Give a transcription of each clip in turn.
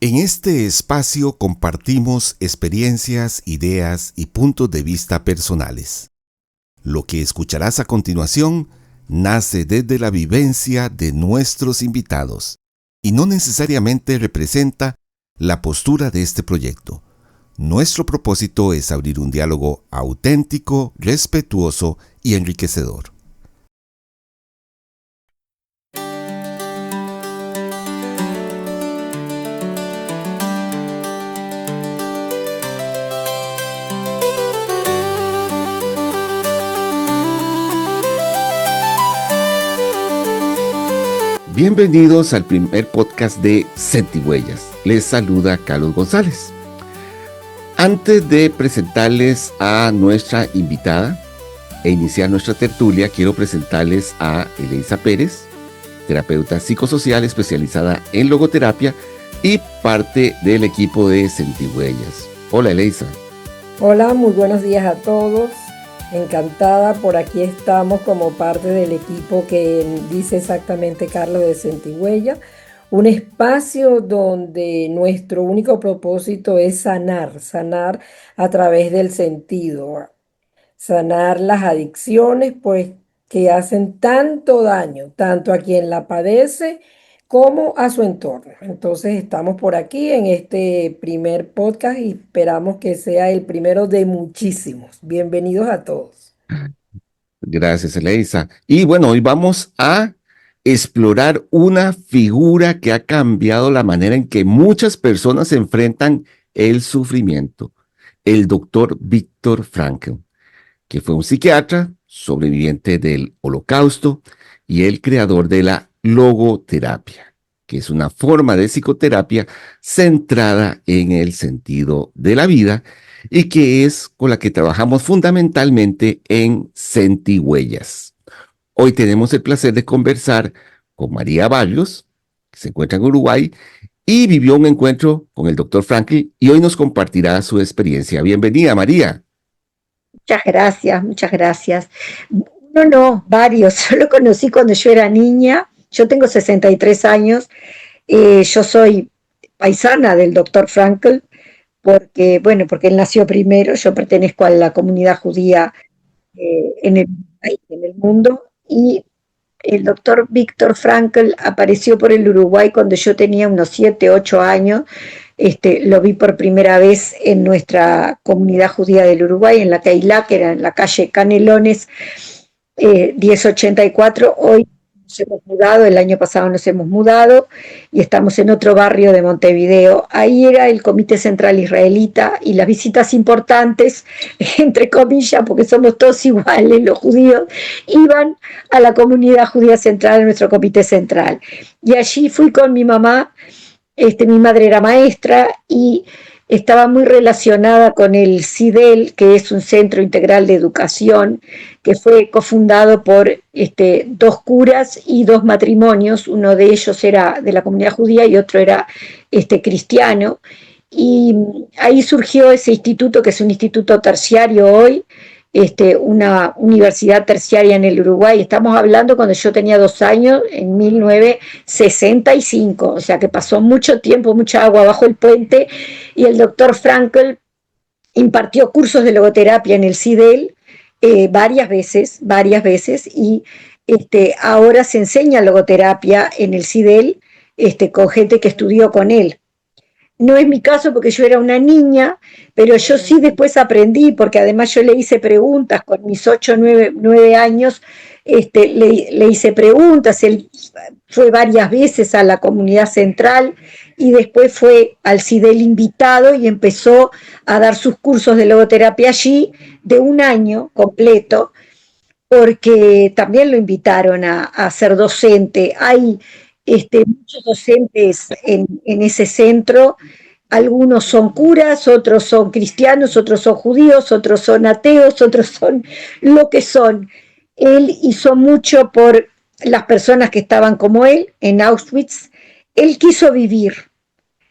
En este espacio compartimos experiencias, ideas y puntos de vista personales. Lo que escucharás a continuación nace desde la vivencia de nuestros invitados y no necesariamente representa la postura de este proyecto. Nuestro propósito es abrir un diálogo auténtico, respetuoso y enriquecedor. Bienvenidos al primer podcast de Sentihuellas. Les saluda Carlos González. Antes de presentarles a nuestra invitada e iniciar nuestra tertulia, quiero presentarles a Eleisa Pérez, terapeuta psicosocial especializada en logoterapia y parte del equipo de Sentihuellas. Hola, Eleisa. Hola, muy buenos días a todos. Encantada, por aquí estamos como parte del equipo que dice exactamente Carlos de Sentihuella, un espacio donde nuestro único propósito es sanar a través del sentido, sanar las adicciones, pues que hacen tanto daño, tanto a quien la padece como a su entorno. Entonces estamos por aquí en este primer podcast y esperamos que sea el primero de muchísimos. Bienvenidos a todos. Gracias, Eleisa. Y bueno, hoy vamos a explorar una figura que ha cambiado la manera en que muchas personas enfrentan el sufrimiento, el doctor Viktor Frankl, que fue un psiquiatra sobreviviente del Holocausto y el creador de la logoterapia, que es una forma de psicoterapia centrada en el sentido de la vida y que es con la que trabajamos fundamentalmente en Sentihuellas. Hoy tenemos el placer de conversar con María Barrios, que se encuentra en Uruguay y vivió un encuentro con el doctor Frankl y hoy nos compartirá su experiencia. Bienvenida, María. Muchas gracias, muchas gracias. No, varios. Yo lo conocí cuando yo era niña. Yo tengo 63 años. Yo soy paisana del doctor Frankl porque él nació primero. Yo pertenezco a la comunidad judía en el mundo, y el doctor Viktor Frankl apareció por el Uruguay cuando yo tenía unos 7, 8 años. Lo vi por primera vez en nuestra comunidad judía del Uruguay, en la Keilah, que era en la calle Canelones, 1084. Hoy nos hemos mudado, el año pasado nos hemos mudado y estamos en otro barrio de Montevideo. Ahí era el Comité Central Israelita y las visitas importantes, entre comillas, porque somos todos iguales los judíos, iban a la comunidad judía central, a nuestro Comité Central. Y allí fui con mi mamá. Mi madre era maestra y estaba muy relacionada con el CIDEL, que es un centro integral de educación, que fue cofundado por dos curas y dos matrimonios. Uno de ellos era de la comunidad judía y otro era cristiano. Y ahí surgió ese instituto, que es un instituto terciario hoy, una universidad terciaria en el Uruguay. Estamos hablando cuando yo tenía 2 años, en 1965, o sea que pasó mucho tiempo, mucha agua bajo el puente, y el doctor Frankl impartió cursos de logoterapia en el CIDEL varias veces, y ahora se enseña logoterapia en el CIDEL con gente que estudió con él. No es mi caso porque yo era una niña, pero yo sí después aprendí, porque además yo le hice preguntas con mis 8, 9 años, le hice preguntas. Él fue varias veces a la comunidad central y después fue al CIDEL invitado y empezó a dar sus cursos de logoterapia allí de 1 año completo, porque también lo invitaron a ser docente. Hay muchos docentes en ese centro. Algunos son curas, otros son cristianos, otros son judíos, otros son ateos, otros son lo que son. Él hizo mucho por las personas que estaban como él en Auschwitz. Él quiso vivir.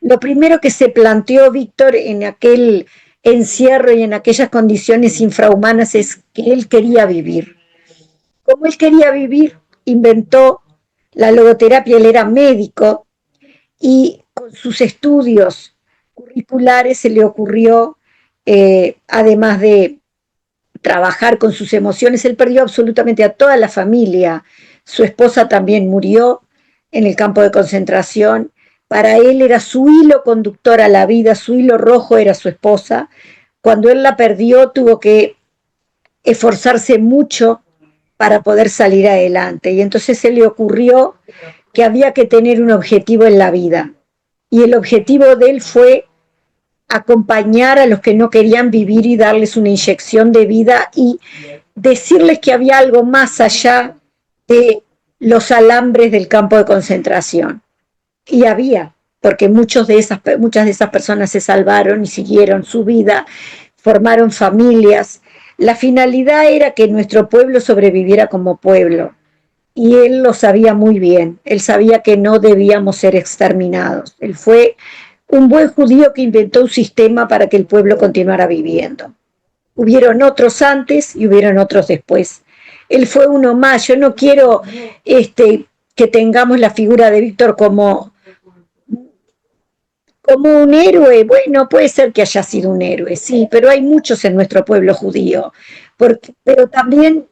Lo primero que se planteó Víctor en aquel encierro y en aquellas condiciones infrahumanas es que él quería vivir. Como él quería vivir, inventó la logoterapia. Él era médico y con sus estudios curriculares se le ocurrió, además de trabajar con sus emociones, él perdió absolutamente a toda la familia. Su esposa también murió en el campo de concentración. Para él era su hilo conductor a la vida, su hilo rojo era su esposa. Cuando él la perdió, tuvo que esforzarse mucho para poder salir adelante. Y entonces se le ocurrió que había que tener un objetivo en la vida. Y el objetivo de él fue acompañar a los que no querían vivir y darles una inyección de vida y decirles que había algo más allá de los alambres del campo de concentración. Y había, porque muchas de esas personas se salvaron y siguieron su vida, formaron familias. La finalidad era que nuestro pueblo sobreviviera como pueblo. Y él lo sabía muy bien. Él sabía que no debíamos ser exterminados. Él fue un buen judío que inventó un sistema para que el pueblo continuara viviendo. Hubieron otros antes y hubieron otros después. Él fue uno más. Yo no quiero que tengamos la figura de Víctor como un héroe. Bueno, puede ser que haya sido un héroe, sí, pero hay muchos en nuestro pueblo judío. Pero también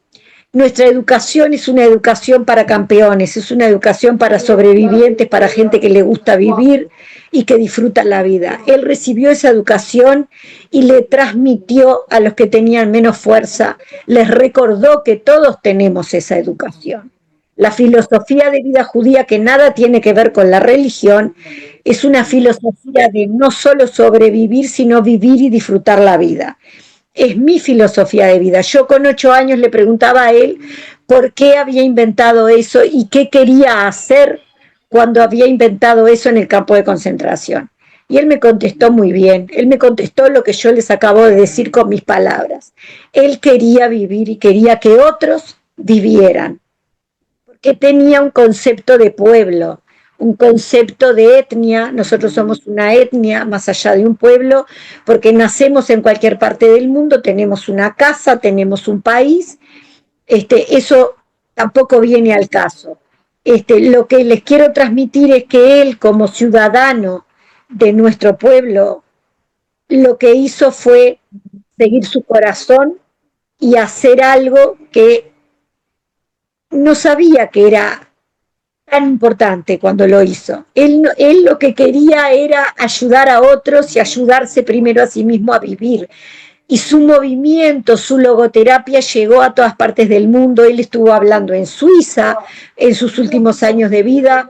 nuestra educación es una educación para campeones, es una educación para sobrevivientes, para gente que le gusta vivir y que disfruta la vida. Él recibió esa educación y le transmitió a los que tenían menos fuerza, les recordó que todos tenemos esa educación. La filosofía de vida judía, que nada tiene que ver con la religión, es una filosofía de no solo sobrevivir, sino vivir y disfrutar la vida. Es mi filosofía de vida. Yo con 8 años le preguntaba a él por qué había inventado eso y qué quería hacer cuando había inventado eso en el campo de concentración. Y él me contestó muy bien. Él me contestó lo que yo les acabo de decir con mis palabras. Él quería vivir y quería que otros vivieran, porque tenía un concepto de pueblo, un concepto de etnia. Nosotros somos una etnia más allá de un pueblo, porque nacemos en cualquier parte del mundo, tenemos una casa, tenemos un país. Eso tampoco viene al caso. Lo que les quiero transmitir es que él, como ciudadano de nuestro pueblo, lo que hizo fue seguir su corazón y hacer algo que no sabía que era tan importante cuando lo hizo. Él lo que quería era ayudar a otros y ayudarse primero a sí mismo a vivir. Y su movimiento, su logoterapia llegó a todas partes del mundo. Él estuvo hablando en Suiza en sus últimos años de vida,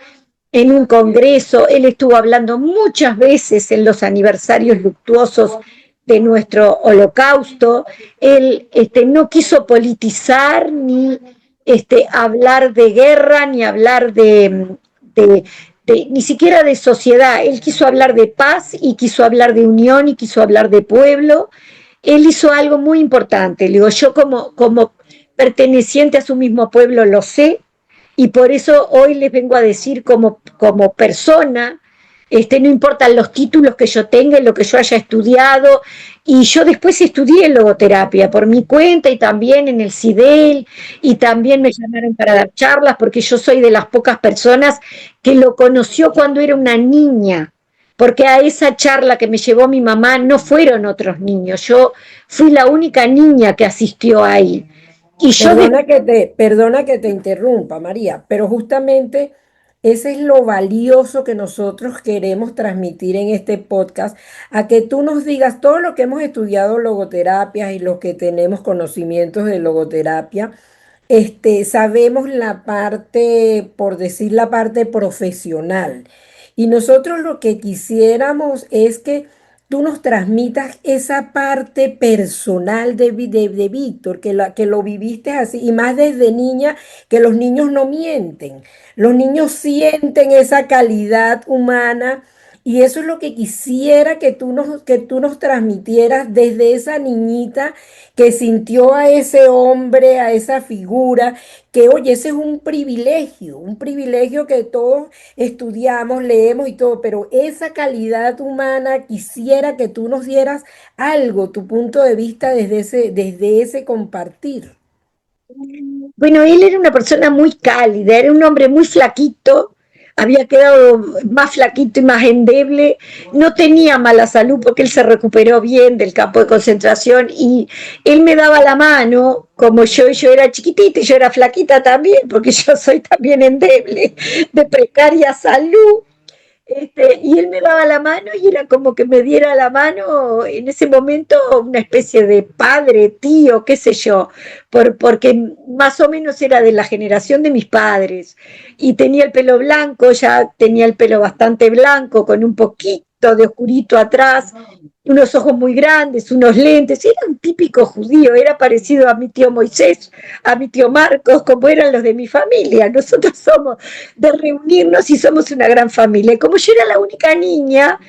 en un congreso. Él estuvo hablando muchas veces en los aniversarios luctuosos de nuestro holocausto. Él no quiso politizar ni hablar de guerra, ni hablar ni siquiera de sociedad. Él quiso hablar de paz y quiso hablar de unión y quiso hablar de pueblo. Él hizo algo muy importante. Le digo, yo como perteneciente a su mismo pueblo lo sé, y por eso hoy les vengo a decir como persona, no importan los títulos que yo tenga, lo que yo haya estudiado, y yo después estudié logoterapia por mi cuenta y también en el CIDEL, y también me llamaron para dar charlas, porque yo soy de las pocas personas que lo conoció cuando era una niña, porque a esa charla que me llevó mi mamá no fueron otros niños, yo fui la única niña que asistió ahí. Y yo Perdona que te interrumpa, María, pero justamente ese es lo valioso que nosotros queremos transmitir en este podcast, a que tú nos digas todo lo que hemos estudiado logoterapia y los que tenemos conocimientos de logoterapia. Sabemos la parte, por decir la parte profesional. Y nosotros lo que quisiéramos es que tú nos transmitas esa parte personal de Víctor, que lo viviste así, y más desde niña, que los niños no mienten, los niños sienten esa calidad humana, y eso es lo que quisiera que tú nos transmitieras desde esa niñita que sintió a ese hombre, a esa figura, que oye, ese es un privilegio que todos estudiamos, leemos y todo, pero esa calidad humana quisiera que tú nos dieras algo, tu punto de vista desde ese compartir. Bueno, él era una persona muy cálida, era un hombre muy flaquito, había quedado más flaquito y más endeble, no tenía mala salud porque él se recuperó bien del campo de concentración y él me daba la mano, como yo era chiquitita y yo era flaquita también, porque yo soy también endeble, de precaria salud. Y él me daba la mano y era como que me diera la mano en ese momento una especie de padre, tío, qué sé yo, porque más o menos era de la generación de mis padres y tenía el pelo blanco, ya tenía el pelo bastante blanco, con un poquito de oscurito atrás, unos ojos muy grandes, unos lentes, era un típico judío, era parecido a mi tío Moisés, a mi tío Marcos, como eran los de mi familia. Nosotros somos de reunirnos y somos una gran familia. Y como yo era la única niña,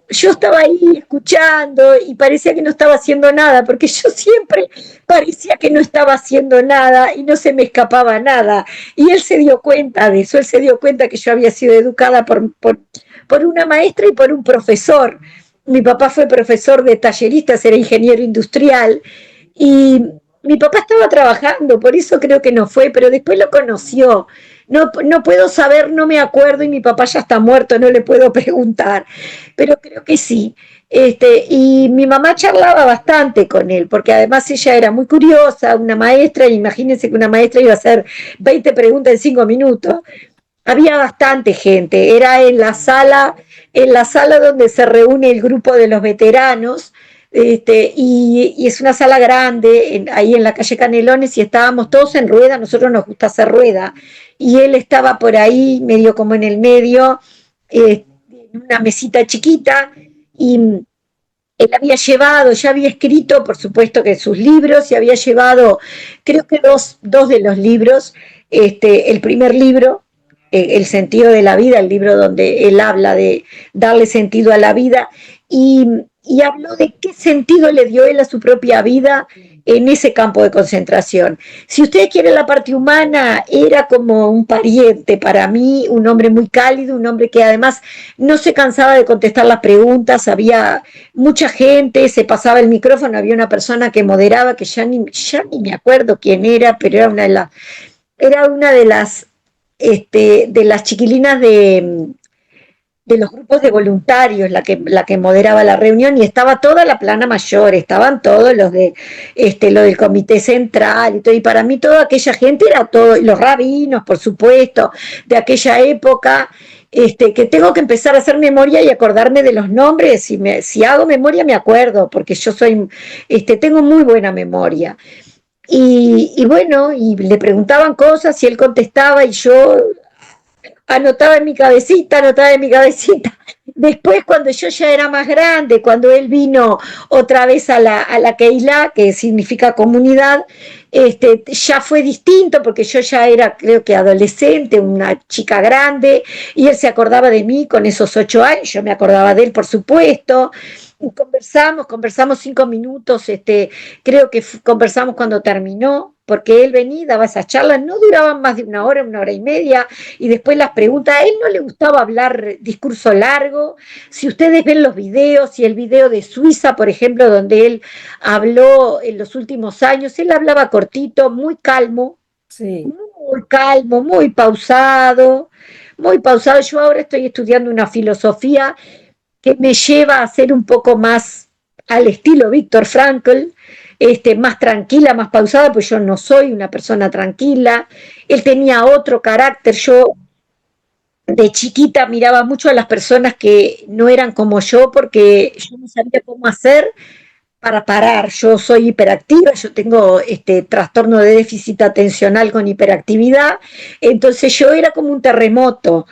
yo estaba ahí escuchando y parecía que no estaba haciendo nada, porque yo siempre parecía que no estaba haciendo nada y no se me escapaba nada. Y él se dio cuenta de eso, él se dio cuenta que yo había sido educada por una maestra y por un profesor. Mi papá fue profesor de talleristas, era ingeniero industrial y mi papá estaba trabajando, por eso creo que no fue, pero después lo conoció. No puedo saber, no me acuerdo y mi papá ya está muerto, no le puedo preguntar, pero creo que sí. Y mi mamá charlaba bastante con él, porque además ella era muy curiosa, una maestra, y imagínense que una maestra iba a hacer 20 preguntas en 5 minutos. Había bastante gente, era en la sala donde se reúne el grupo de los veteranos, y es una sala grande, ahí en la calle Canelones, y estábamos todos en rueda, a nosotros nos gusta hacer rueda, y él estaba por ahí, medio como en el medio, en una mesita chiquita, y él había llevado, ya había escrito, por supuesto que sus libros, y había llevado, creo que dos de los libros, el primer libro, El sentido de la vida, el libro donde él habla de darle sentido a la vida, y habló de qué sentido le dio él a su propia vida en ese campo de concentración. Si ustedes quieren la parte humana, era como un pariente para mí, un hombre muy cálido, un hombre que además no se cansaba de contestar las preguntas, había mucha gente, se pasaba el micrófono, había una persona que moderaba, que ya ni me acuerdo quién era, pero era una de las chiquilinas de los grupos de voluntarios, la que moderaba la reunión, y estaba toda la plana mayor, estaban todos lo del comité central y todo, y para mí toda aquella gente era todo, los rabinos, por supuesto, de aquella época, que tengo que empezar a hacer memoria y acordarme de los nombres, si hago memoria me acuerdo, porque yo tengo muy buena memoria. Y bueno, y le preguntaban cosas y él contestaba y yo anotaba en mi cabecita. Después, cuando yo ya era más grande, cuando él vino otra vez a la Keilah, que significa comunidad, ya fue distinto porque yo ya era, creo que adolescente, una chica grande, y él se acordaba de mí con esos 8 años, yo me acordaba de él, por supuesto. Conversamos 5 minutos, creo que conversamos cuando terminó, porque él venía, daba esas charlas, no duraban más de una hora y media, y después las preguntas, a él no le gustaba hablar discurso largo. Si ustedes ven los videos, y el video de Suiza, por ejemplo, donde él habló en los últimos años, él hablaba cortito, Sí. muy calmo, muy pausado, muy pausado. Yo ahora estoy estudiando una filosofía que me lleva a ser un poco más al estilo Víctor Frankl, más tranquila, más pausada, pues yo no soy una persona tranquila. Él tenía otro carácter. Yo de chiquita miraba mucho a las personas que no eran como yo porque yo no sabía cómo hacer para parar. Yo soy hiperactiva, yo tengo trastorno de déficit atencional con hiperactividad, entonces yo era como un terremoto.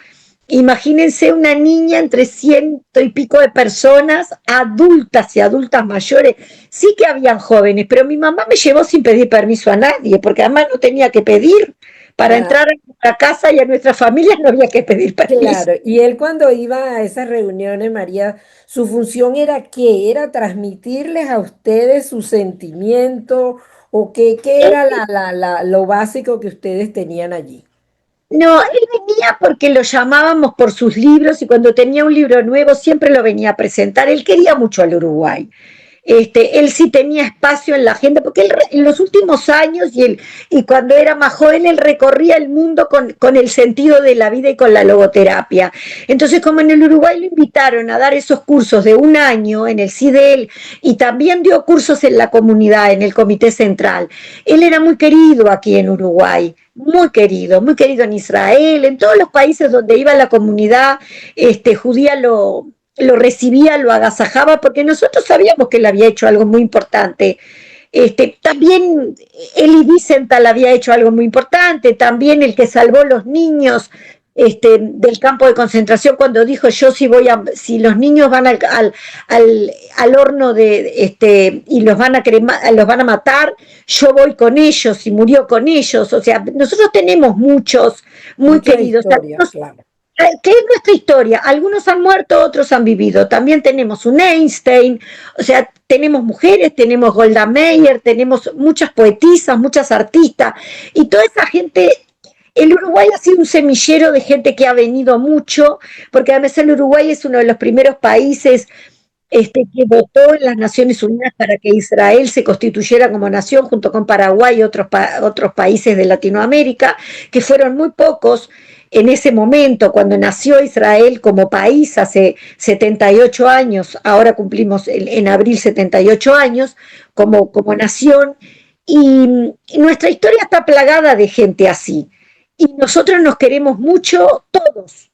Imagínense una niña entre 100 y pico de personas, adultas y adultas mayores. Sí que habían jóvenes, pero mi mamá me llevó sin pedir permiso a nadie, porque además no tenía que pedir. Para Ah, entrar a nuestra casa y a nuestra familia no había que pedir permiso. claro, y él cuando iba a esas reuniones, María, su función era qué, era transmitirles a ustedes su sentimiento o qué era lo básico que ustedes tenían allí. No, él venía porque lo llamábamos por sus libros y cuando tenía un libro nuevo siempre lo venía a presentar. Él quería mucho al Uruguay. Él sí tenía espacio en la agenda, porque él en los últimos años y cuando era más joven, él recorría el mundo con el sentido de la vida y con la logoterapia. Entonces, como en el Uruguay lo invitaron a dar esos cursos de un año en el CIDEL y también dio cursos en la comunidad, en el Comité Central, él era muy querido aquí en Uruguay, muy querido en Israel, en todos los países donde iba la comunidad judía lo recibía, lo agasajaba, porque nosotros sabíamos que él había hecho algo muy importante. También Elie Wiesenthal's había hecho algo muy importante, también el que salvó los niños del campo de concentración cuando dijo yo si los niños van al horno y los van a matar, yo voy con ellos y murió con ellos. O sea, nosotros tenemos muchos muy Mucha queridos. historia, claro. ¿Qué es nuestra historia? Algunos han muerto, otros han vivido. También tenemos un Einstein, o sea, tenemos mujeres, tenemos Golda Meir, tenemos muchas poetisas, muchas artistas, y toda esa gente. El Uruguay ha sido un semillero de gente que ha venido mucho, porque además el Uruguay es uno de los primeros países que votó en las Naciones Unidas para que Israel se constituyera como nación, junto con Paraguay y otros países de Latinoamérica, que fueron muy pocos en ese momento, cuando nació Israel como país hace 78 años, ahora cumplimos en abril 78 años como nación, y nuestra historia está plagada de gente así. Y nosotros nos queremos mucho, todos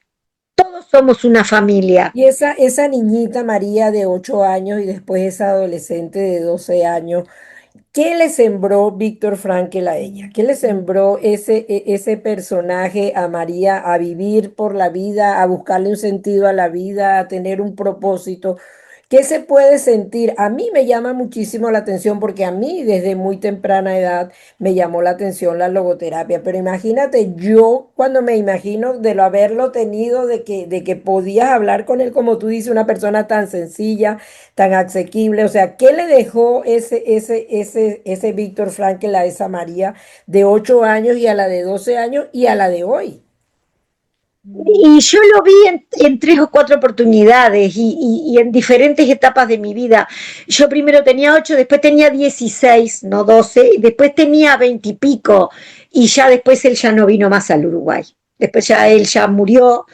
somos una familia. Y esa niñita María de 8 años y después esa adolescente de 12 años, ¿qué le sembró Víctor Frankl a ella? ¿Qué le sembró ese personaje a María a vivir por la vida, a buscarle un sentido a la vida, a tener un propósito? ¿Qué se puede sentir? A mí me llama muchísimo la atención porque a mí desde muy temprana edad me llamó la atención la logoterapia, pero imagínate yo cuando me imagino de lo haberlo tenido, de que podías hablar con él como tú dices, una persona tan sencilla, tan asequible, o sea, ¿qué le dejó ese Víctor Frankl a esa María de 8 años y a la de 12 años y a la de hoy? Y yo lo vi en 3 o 4 oportunidades y en diferentes etapas de mi vida. Yo primero tenía 8, después tenía 16, no 12, y después tenía 20 y pico, y ya después él ya no vino más al Uruguay. Después ya él ya murió,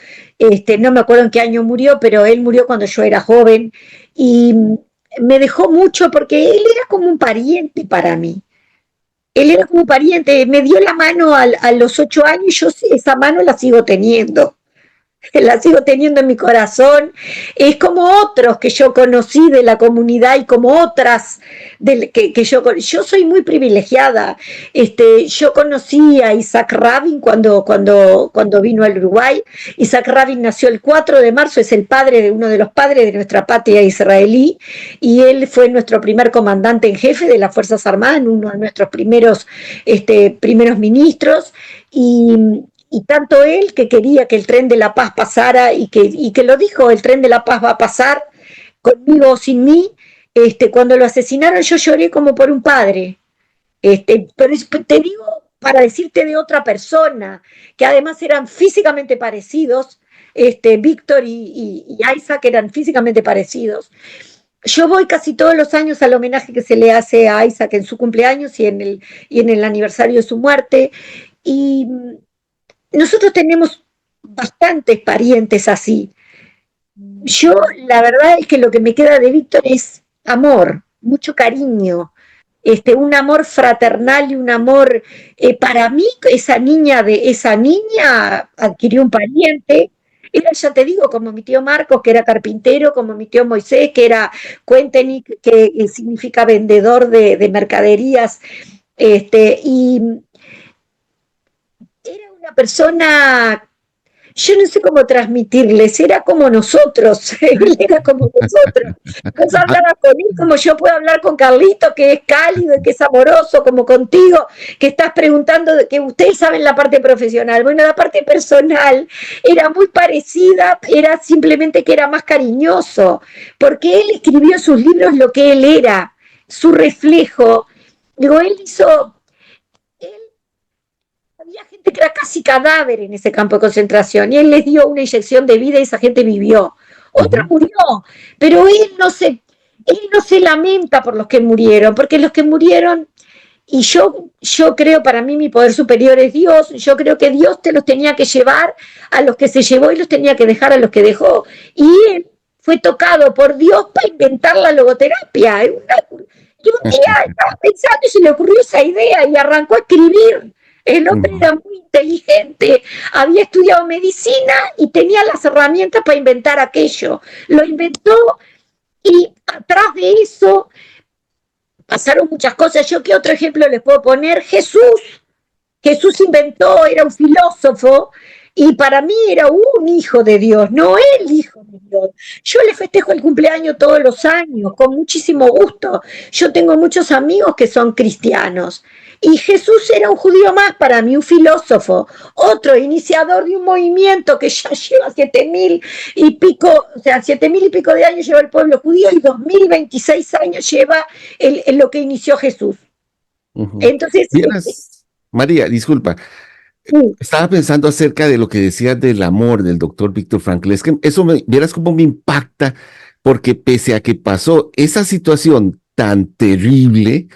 no me acuerdo en qué año murió, pero él murió cuando yo era joven, y me dejó mucho porque él era como un pariente para mí. Él era como un pariente, me dio la mano a los 8 años y yo esa mano la sigo teniendo. La sigo teniendo en mi corazón. Es como otros que yo conocí de la comunidad y como otras que yo soy muy privilegiada. Yo conocí a Isaac Rabin cuando vino al Uruguay. Isaac Rabin nació el 4 de marzo, es el padre de uno de los padres de nuestra patria israelí, y él fue nuestro primer comandante en jefe de las Fuerzas Armadas, uno de nuestros primeros ministros, y tanto él que quería que el tren de la paz pasara y que lo dijo, el tren de la paz va a pasar conmigo o sin mí. Cuando lo asesinaron yo lloré como por un padre. Pero te digo para decirte de otra persona, que además eran físicamente parecidos, Víctor y Isaac eran físicamente parecidos. Yo voy casi todos los años al homenaje que se le hace a Isaac en su cumpleaños y en el aniversario de su muerte, y nosotros tenemos bastantes parientes así. Yo, la verdad es que lo que me queda de Víctor es amor, mucho cariño, un amor fraternal y un amor, para mí, esa niña adquirió un pariente. Era, ya te digo, como mi tío Marcos, que era carpintero, como mi tío Moisés, que era cuentenik, que significa vendedor de mercaderías, y era una persona, yo no sé cómo transmitirles, era como nosotros, él era como nosotros. Vos hablabas con él como yo puedo hablar con Carlito, que es cálido y que es amoroso, como contigo, que estás preguntando, de que ustedes saben la parte profesional. Bueno, la parte personal era muy parecida, era simplemente que era más cariñoso, porque él escribió en sus libros lo que él era, su reflejo. Digo, había gente que era casi cadáver en ese campo de concentración y él les dio una inyección de vida y esa gente vivió. Otra Ujú. murió, pero él no se... Él no se lamenta por los que murieron, porque los que murieron, y yo creo, para mí mi poder superior es Dios, yo creo que Dios te los tenía que llevar a los que se llevó y los tenía que dejar a los que dejó. Y él fue tocado por Dios para inventar la logoterapia. Yo un día estaba pensando y se le ocurrió esa idea y arrancó a escribir. El hombre era muy inteligente, había estudiado medicina y tenía las herramientas para inventar aquello. Lo inventó y atrás de eso pasaron muchas cosas. Yo, ¿qué otro ejemplo les puedo poner? Jesús inventó, era un filósofo, y para mí era un hijo de Dios, no el hijo de Dios. Yo le festejo el cumpleaños todos los años, con muchísimo gusto. Yo tengo muchos amigos que son cristianos. Y Jesús era un judío más para mí, un filósofo, otro iniciador de un movimiento que ya lleva 7.000 y pico, o sea, 7.000 y pico de años lleva el pueblo judío y 2026 años lleva lo que inició Jesús. Entonces, Vieras, María, disculpa, estaba pensando acerca de lo que decías del amor del doctor Víctor Frankl. Es que eso, vieras cómo me impacta, porque pese a que pasó esa situación tan terrible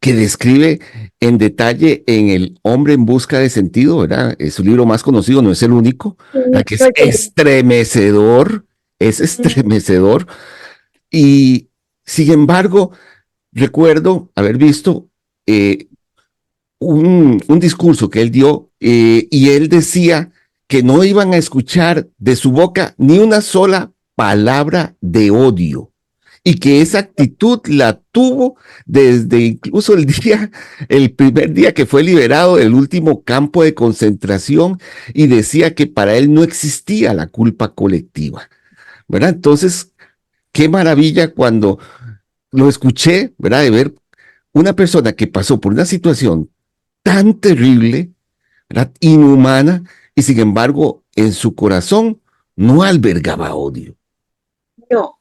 que describe en detalle en El hombre en busca de sentido, ¿verdad? Es su libro más conocido, no es el único, que es estremecedor. Y sin embargo, recuerdo haber visto un discurso que él dio y él decía que no iban a escuchar de su boca ni una sola palabra de odio y que esa actitud la tuvo desde incluso el primer día que fue liberado del último campo de concentración y decía que para él no existía la culpa colectiva, ¿verdad? Entonces, qué maravilla cuando lo escuché, ¿verdad? De ver una persona que pasó por una situación tan terrible, ¿verdad? Inhumana, y sin embargo, en su corazón no albergaba odio. no,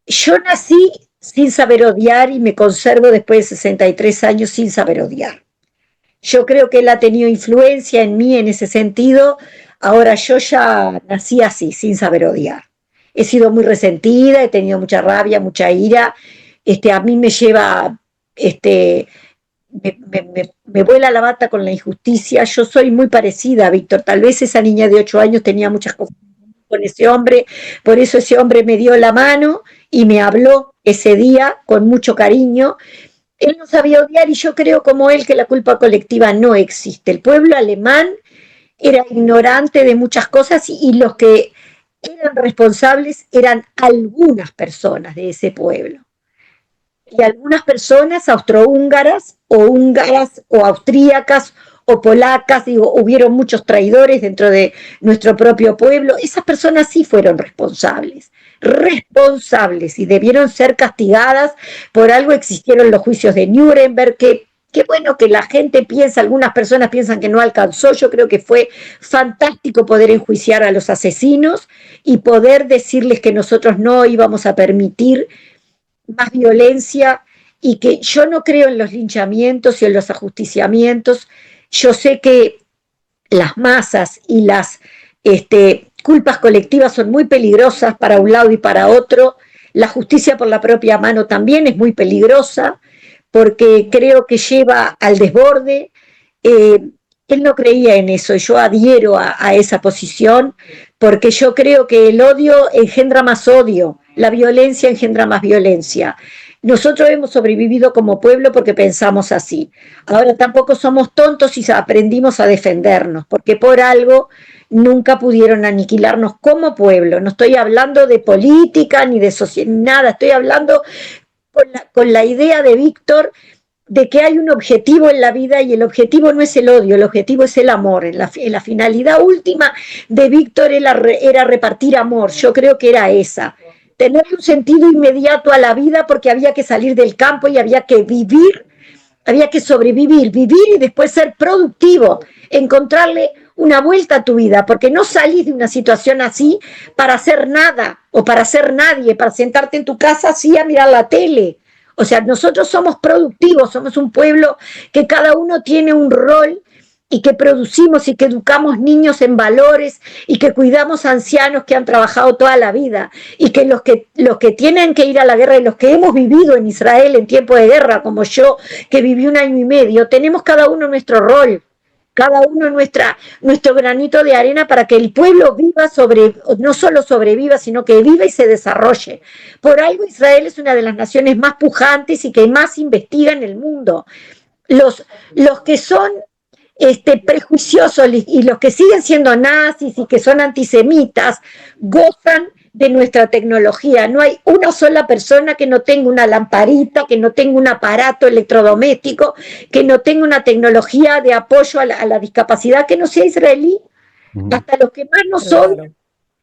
yo nací sin saber odiar y me conservo después de 63 años sin saber odiar. Yo creo que él ha tenido influencia en mí en ese sentido. Ahora yo ya nací así, sin saber odiar. He sido muy resentida, he tenido mucha rabia, mucha ira. A mí me lleva, me vuela la bata con la injusticia. Yo soy muy parecida a Víctor. Tal vez esa niña de 8 años tenía muchas cosas con ese hombre, por eso ese hombre me dio la mano y me habló ese día con mucho cariño. Él no sabía odiar y yo creo como él que la culpa colectiva no existe. El pueblo alemán era ignorante de muchas cosas y los que eran responsables eran algunas personas de ese pueblo. Y algunas personas austrohúngaras o austríacas o polacas, digo, hubieron muchos traidores dentro de nuestro propio pueblo. Esas personas sí fueron responsables y debieron ser castigadas. Por algo existieron los juicios de Nuremberg, que bueno, que la gente piensa, algunas personas piensan que no alcanzó. Yo creo que fue fantástico poder enjuiciar a los asesinos y poder decirles que nosotros no íbamos a permitir más violencia y que yo no creo en los linchamientos y en los ajusticiamientos. Yo sé que las masas y las culpas colectivas son muy peligrosas para un lado y para otro. La justicia por la propia mano también es muy peligrosa porque creo que lleva al desborde. Él no creía en eso, yo adhiero a esa posición porque yo creo que el odio engendra más odio, la violencia engendra más violencia. Nosotros hemos sobrevivido como pueblo porque pensamos así. Ahora tampoco somos tontos y aprendimos a defendernos, porque por algo nunca pudieron aniquilarnos como pueblo. No estoy hablando de política ni de sociedad, nada, estoy hablando con la idea de Víctor de que hay un objetivo en la vida y el objetivo no es el odio, el objetivo es el amor. En la finalidad última de Víctor era repartir amor, yo creo que era esa. Tener un sentido inmediato a la vida porque había que salir del campo y había que vivir, había que sobrevivir, vivir y después ser productivo, encontrarle una vuelta a tu vida, porque no salís de una situación así para hacer nada o para ser nadie, para sentarte en tu casa así a mirar la tele. O sea, nosotros somos productivos, somos un pueblo que cada uno tiene un rol y que producimos y que educamos niños en valores y que cuidamos ancianos que han trabajado toda la vida y que los que tienen que ir a la guerra y los que hemos vivido en Israel en tiempo de guerra, como yo, que viví 1 año y medio, tenemos cada uno nuestro rol, cada uno nuestro granito de arena para que el pueblo viva, no solo sobreviva, sino que viva y se desarrolle. Por algo Israel es una de las naciones más pujantes y que más investiga en el mundo. Los que son prejuiciosos y los que siguen siendo nazis y que son antisemitas gozan de nuestra tecnología. No hay una sola persona que no tenga una lamparita, que no tenga un aparato electrodoméstico, que no tenga una tecnología de apoyo a la discapacidad que no sea israelí. Hasta los que más no son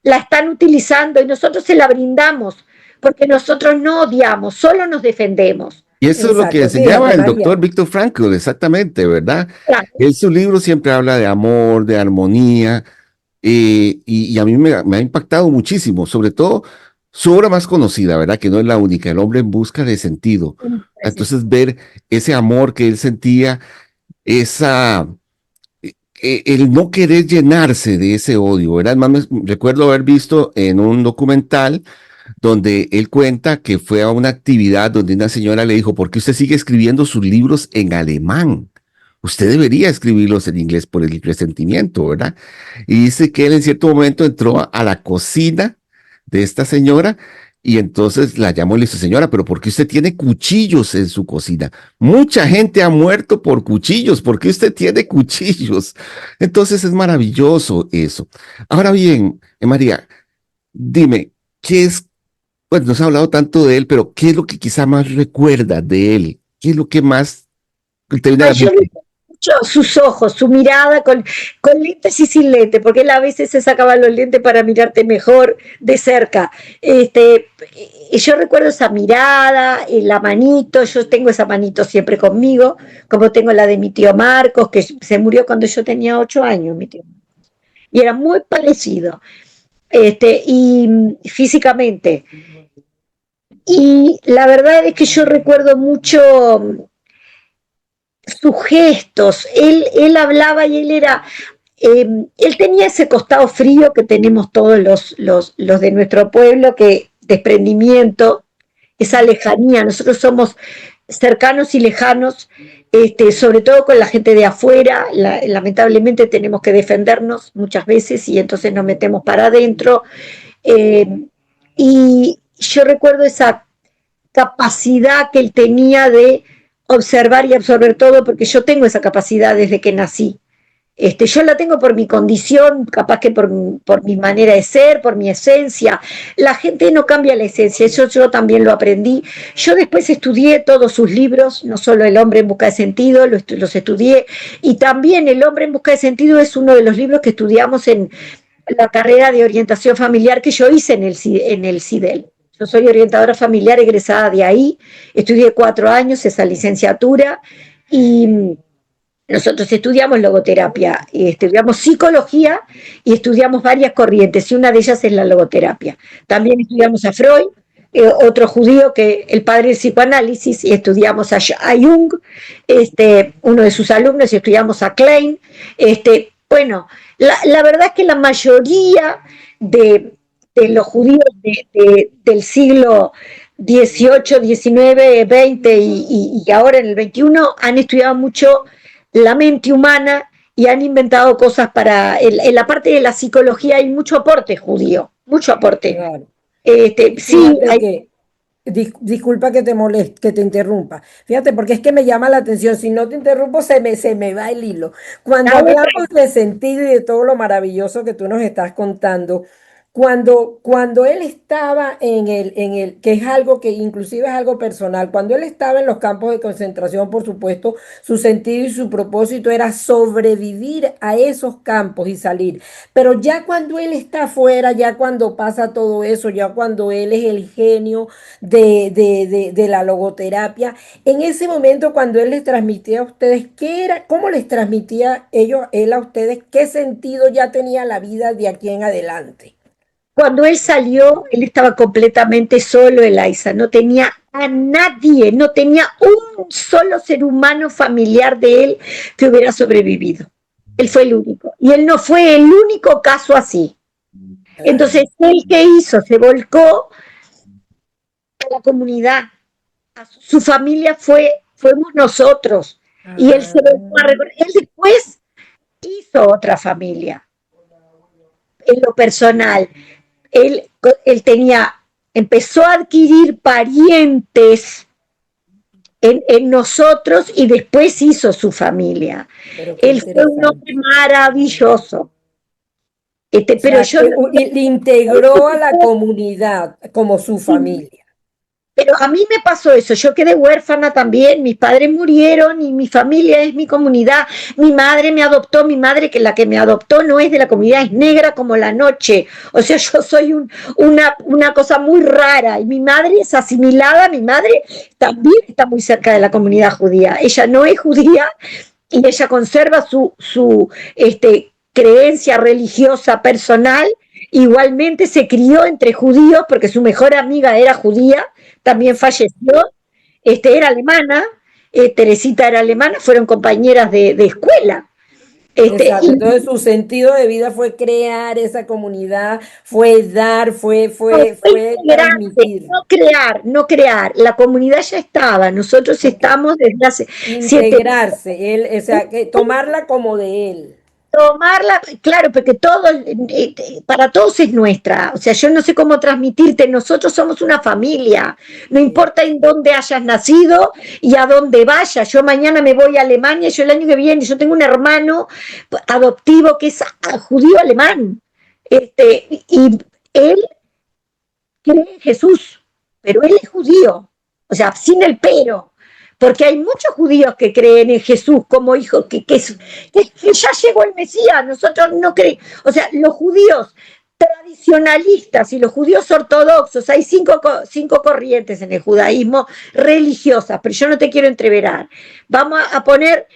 la están utilizando y nosotros se la brindamos porque nosotros no odiamos, solo nos defendemos. Y eso es lo que enseñaba el doctor Viktor Frankl, exactamente, ¿verdad? Claro. En su libro siempre habla de amor, de armonía, y a mí me ha impactado muchísimo, sobre todo su obra más conocida, ¿verdad? Que no es la única, El hombre en busca de sentido. Entonces ver ese amor que él sentía, el no querer llenarse de ese odio, ¿verdad? Además, recuerdo haber visto en un documental donde él cuenta que fue a una actividad donde una señora le dijo, ¿por qué usted sigue escribiendo sus libros en alemán? Usted debería escribirlos en inglés por el resentimiento, ¿verdad? Y dice que él en cierto momento entró a la cocina de esta señora y entonces la llamó y le dijo, señora, ¿pero por qué usted tiene cuchillos en su cocina? Mucha gente ha muerto por cuchillos, ¿por qué usted tiene cuchillos? Entonces es maravilloso eso. Ahora bien, María, dime, ¿qué es? Pues nos ha hablado tanto de él, pero ¿qué es lo que quizá más recuerda de él? ¿Qué es lo que más te viene a la mente? Sus ojos, su mirada con lentes y sin lentes, porque él a veces se sacaba los lentes para mirarte mejor de cerca. Yo recuerdo esa mirada, la manito, yo tengo esa manito siempre conmigo, como tengo la de mi tío Marcos, que se murió cuando yo tenía 8 años, mi tío. Y era muy parecido, y físicamente. Y la verdad es que yo recuerdo mucho sus gestos, él hablaba y él tenía ese costado frío que tenemos todos los de nuestro pueblo, que desprendimiento, esa lejanía, nosotros somos cercanos y lejanos, sobre todo con la gente de afuera, lamentablemente tenemos que defendernos muchas veces y entonces nos metemos para adentro, y yo recuerdo esa capacidad que él tenía de observar y absorber todo, porque yo tengo esa capacidad desde que nací. Yo la tengo por mi condición, capaz que por mi manera de ser, por mi esencia. La gente no cambia la esencia, eso yo también lo aprendí. Yo después estudié todos sus libros, no solo El hombre en busca de sentido, los estudié, y también El hombre en busca de sentido es uno de los libros que estudiamos en la carrera de orientación familiar que yo hice en el CIDEL. Yo soy orientadora familiar egresada de ahí, estudié 4 años esa licenciatura y nosotros estudiamos logoterapia, estudiamos psicología y estudiamos varias corrientes y una de ellas es la logoterapia. También estudiamos a Freud, otro judío que el padre del psicoanálisis, y estudiamos a Jung, uno de sus alumnos, y estudiamos a Klein. Bueno, la verdad es que la mayoría de los judíos del siglo XVIII, XIX, XX y ahora en el XXI han estudiado mucho la mente humana y han inventado cosas en la parte de la psicología. Hay mucho aporte judío, mucho aporte. Claro. Sí, hay... Disculpa que te moleste, que te interrumpa. Fíjate, porque es que me llama la atención. Si no te interrumpo, se me va el hilo. Cuando hablamos de sentido y de todo lo maravilloso que tú nos estás contando, cuando él estaba que es algo que inclusive es algo personal, cuando él estaba en los campos de concentración, por supuesto, su sentido y su propósito era sobrevivir a esos campos y salir. Pero ya cuando él está afuera, ya cuando pasa todo eso, ya cuando él es el genio de la logoterapia, en ese momento cuando él les transmitía a ustedes, ¿qué era? ¿Cómo les transmitía él a ustedes? ¿Qué sentido ya tenía la vida de aquí en adelante? Cuando él salió, él estaba completamente solo, Elisa, no tenía a nadie, no tenía un solo ser humano familiar de él que hubiera sobrevivido. Él fue el único. Y él no fue el único caso así. Entonces, él que hizo, se volcó a la comunidad. Su familia fuimos nosotros. Y él se volcó a recorrer. Él después hizo otra familia. En lo personal, él empezó a adquirir parientes en nosotros y después hizo su familia. Él fue un hombre maravilloso. Pero yo le integró a la comunidad como su familia. Pero a mí me pasó eso, yo quedé huérfana también, mis padres murieron y mi familia es mi comunidad. Mi madre me adoptó, mi madre, que la que me adoptó no es de la comunidad, es negra como la noche. O sea, yo soy una cosa muy rara y mi madre es asimilada, mi madre también está muy cerca de la comunidad judía. Ella no es judía y ella conserva su creencia religiosa personal. Igualmente se crió entre judíos porque su mejor amiga era judía, también falleció, era alemana, Teresita era alemana, fueron compañeras de escuela. Exacto, entonces su sentido de vida fue crear esa comunidad, fue dar, fue transmitir. No crear, la comunidad ya estaba, nosotros estamos desde hace integrarse, o sea, tomarla como de él. Tomarla, claro, porque para todos es nuestra. O sea, yo no sé cómo transmitirte, nosotros somos una familia. No importa en dónde hayas nacido y a dónde vayas. Yo mañana me voy a Alemania, yo el año que viene, yo tengo un hermano adoptivo que es judío alemán. Y él cree en Jesús, pero él es judío. O sea, sin el pero. Porque hay muchos judíos que creen en Jesús como hijo, que ya llegó el Mesías, nosotros no creemos. O sea, los judíos tradicionalistas y los judíos ortodoxos, hay cinco corrientes en el judaísmo religiosas, pero yo no te quiero entreverar. Vamos a poner,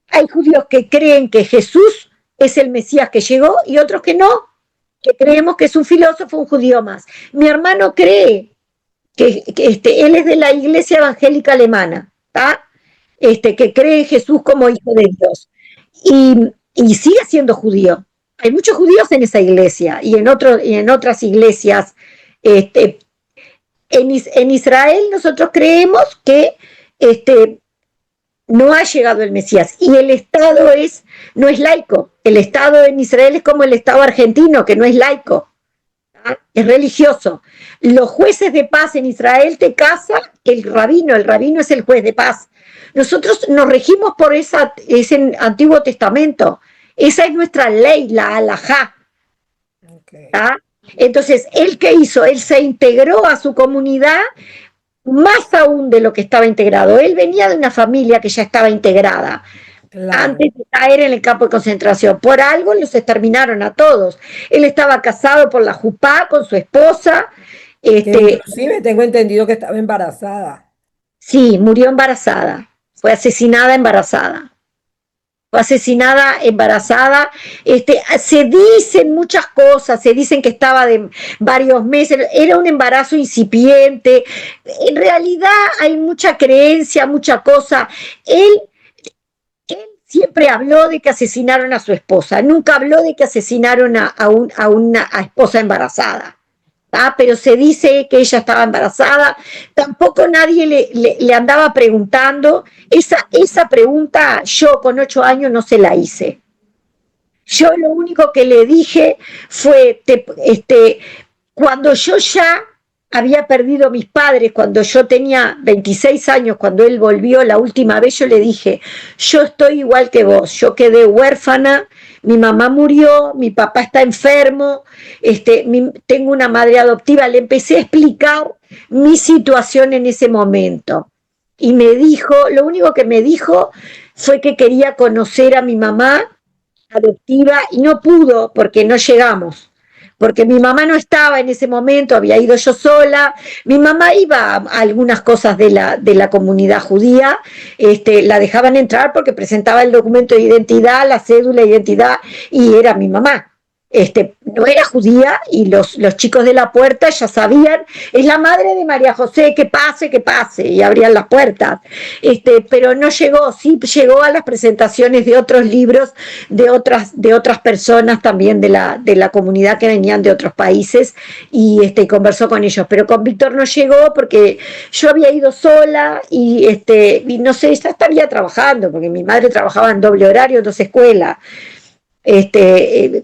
hay judíos que creen que Jesús es el Mesías que llegó y otros que no, que creemos que es un filósofo, un judío más. Mi hermano cree que él es de la iglesia evangélica alemana. Que cree en Jesús como hijo de Dios y sigue siendo judío. Hay muchos judíos en esa iglesia y en otras iglesias. En Israel nosotros creemos que no ha llegado el Mesías y el Estado no es laico. El Estado en Israel es como el Estado argentino, que no es laico. Es religioso. Los jueces de paz en Israel te casan el rabino es el juez de paz. Nosotros nos regimos por ese Antiguo Testamento. Esa es nuestra ley, la halajá. Okay. Entonces, ¿él qué hizo? Él se integró a su comunidad más aún de lo que estaba integrado. Él venía de una familia que ya estaba integrada. Claro. Antes de caer en el campo de concentración. Por algo los exterminaron a todos. Él estaba casado por la jupá con su esposa. Inclusive tengo entendido que estaba embarazada. Sí, murió embarazada. Fue asesinada embarazada. Se dicen muchas cosas, se dicen que estaba de varios meses, era un embarazo incipiente. En realidad hay mucha creencia, mucha cosa. Él siempre habló de que asesinaron a su esposa, nunca habló de que asesinaron a una esposa embarazada. Pero se dice que ella estaba embarazada, tampoco nadie le andaba preguntando. Esa pregunta yo con 8 años no se la hice. Yo lo único que le dije fue, cuando yo ya había perdido a mis padres, cuando yo tenía 26 años, cuando él volvió la última vez, yo le dije, yo estoy igual que vos, yo quedé huérfana, mi mamá murió, mi papá está enfermo, tengo una madre adoptiva. Le empecé a explicar mi situación en ese momento. Y me dijo, lo único que me dijo fue que quería conocer a mi mamá adoptiva y no pudo porque no llegamos. Porque mi mamá no estaba en ese momento, había ido yo sola. Mi mamá iba a algunas cosas de la comunidad judía, la dejaban entrar porque presentaba el documento de identidad, la cédula de identidad, y era mi mamá. no era judía y los chicos de la puerta ya sabían, es la madre de María José, que pase, y abrían las puertas. Pero no llegó, sí llegó a las presentaciones de otros libros, de otras personas también de la comunidad que venían de otros países y conversó con ellos, pero con Víctor no llegó porque yo había ido sola y no sé, ya estaría trabajando, porque mi madre trabajaba en doble horario en dos escuelas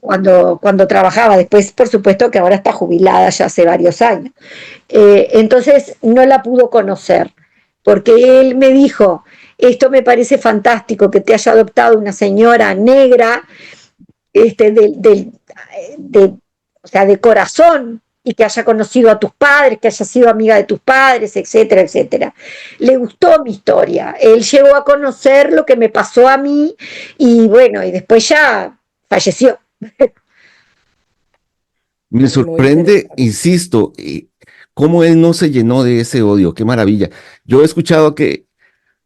cuando trabajaba. Después, por supuesto, que ahora está jubilada ya hace varios años. Entonces no la pudo conocer, porque él me dijo, esto me parece fantástico que te haya adoptado una señora negra, este, del, del, de, o sea, de corazón, y que haya conocido a tus padres, que haya sido amiga de tus padres, etcétera, etcétera. Le gustó mi historia. Él llegó a conocer lo que me pasó a mí y bueno, y después ya falleció. Me Muy sorprende, interesante. insisto, cómo él no se llenó de ese odio. Qué maravilla. Yo he escuchado que